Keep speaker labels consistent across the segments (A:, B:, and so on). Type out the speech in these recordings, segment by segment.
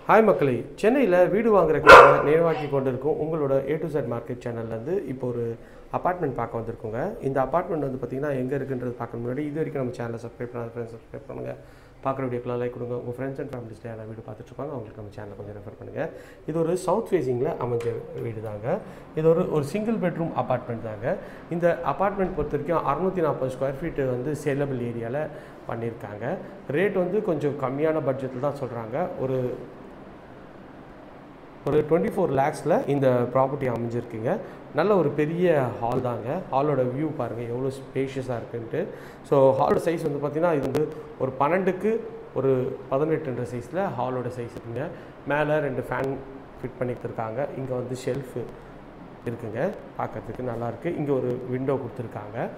A: Hi மக்களே, சென்னையில் வீடு வாங்குறதுக்கு நேரவாக்கி கொண்டு இருக்கும் உங்களோட A to Z மார்க்கெட் சேனல்லேருந்து இப்போ ஒரு அப்பார்ட்மெண்ட் பார்க்க வந்திருக்கோங்க. இந்த அப்பார்ட்மெண்ட் வந்து பார்த்திங்கன்னா எங்கே இருக்குன்றது பார்க்க முன்னாடி இது வரைக்கும் நம்ம சேனலை சப்ஸ்கிரைப் பண்ணாத ஃப்ரெண்ட்ஸ் சப்ஸ்கிரைப் பண்ணுங்கள். பார்க்குற வீடியோக்கெலாம் லைக் கொடுங்க. உங்கள் ஃப்ரெண்ட்ஸ் அண்ட் ஃபேமிலிஸில் யாராவது வீடு பார்த்துட்ருப்பாங்க, அவங்களுக்கு நம்ம சேனலை கொஞ்சம் ரெஃபர் பண்ணுங்கள். இது ஒரு சவுத் ஃபேஸிங்கில் அமைஞ்ச வீடு தாங்க. இது ஒரு சிங்கிள் பெட்ரூம் அப்பார்ட்மெண்ட் தாங்க. இந்த அப்பார்ட்மெண்ட் பொறுத்த வரைக்கும் 640 ஸ்கொயர் ஃபீட்டு வந்து சேலபிள் ஏரியாவில் பண்ணியிருக்காங்க. ரேட் வந்து கொஞ்சம் கம்மியான பட்ஜெட்டில் தான் சொல்கிறாங்க. ஒரு 24 lakhஸில் இந்த ப்ராப்பர்ட்டி அமைஞ்சிருக்குங்க. நல்ல ஒரு பெரிய ஹால் தாங்க. ஹாலோட வியூ பாருங்கள் எவ்வளோ ஸ்பேஷியஸாக இருக்குன்ட்டு. ஸோ ஹாலோட சைஸ் வந்து பார்த்திங்கன்னா இது வந்து ஒரு 12க்கு ஒரு 18 சைஸில் ஹாலோட சைஸ் இருக்குங்க. மேலே 2 ஃபேன் ஃபிட் பண்ணி கொடுத்துருக்காங்க. இங்கே வந்து ஷெல்ஃபு இருக்குங்க, பார்க்குறதுக்கு நல்லாயிருக்கு. இங்கே ஒரு விண்டோ கொடுத்துருக்காங்க.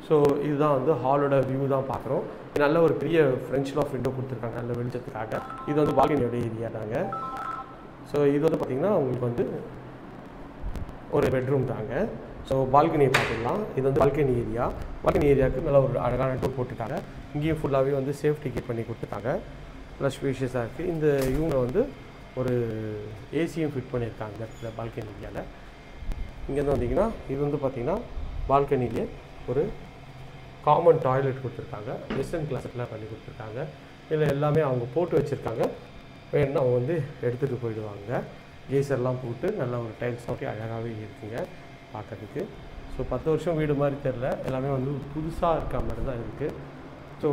A: ஸோ இதுதான் வந்து ஹாலோட வியூ தான் பார்க்குறோம். நல்ல ஒரு பெரிய ஃப்ரெஞ்ச் லாஃப் விண்டோ கொடுத்துருக்காங்க நல்ல வெளிச்சத்துக்காக. இது வந்து பால்கனியோட ஏரியா தாங்க. ஸோ இது வந்து பார்த்திங்கன்னா உங்களுக்கு வந்து ஒரு பெட்ரூம் தாங்க. ஸோ பால்கனியை பார்த்துக்கலாம். இது வந்து பால்கனி ஏரியா. பால்கனி ஏரியாவுக்கு நல்லா ஒரு அழகான டோர் போட்டுருக்காங்க. இங்கேயும் ஃபுல்லாகவே வந்து சேஃப்டி கேட் பண்ணி கொடுத்துருக்காங்க. நல்லா ஸ்பேஷியஸாக இருக்குது. இந்த இவங்க வந்து ஒரு ஏசியும் ஃபிட் பண்ணியிருக்காங்க இந்த பால்கனி ஏரியாவில். இங்கேருந்து வந்தீங்கன்னா இது வந்து பார்த்திங்கன்னா பால்கனிலே ஒரு காமன் டாய்லெட் கொடுத்துருக்காங்க. வெஸ்டர்ன் கிளாஸில் பண்ணி கொடுத்துருக்காங்க. இதில் எல்லாமே அவங்க போட்டு வச்சுருக்காங்க. வேணுன்னா அவங்க வந்து எடுத்துகிட்டு போயிடுவாங்க. கேசர்லாம் போட்டு நல்லா ஒரு டைல்ஸ் ஓட்டி அழகாகவே இருக்குங்க பார்க்கறதுக்கு. ஸோ 10 வருஷம் வீடு மாதிரி தெரில, எல்லாமே வந்து புதுசாக இருக்க மாதிரி தான் இருக்குது. ஸோ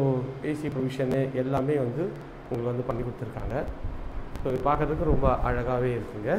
A: ஏசி ப்ரொவிஷனு எல்லாமே வந்து உங்களுக்கு வந்து பண்ணி கொடுத்துருக்காங்க. ஸோ இது பார்க்குறதுக்கு ரொம்ப அழகாகவே இருக்குங்க.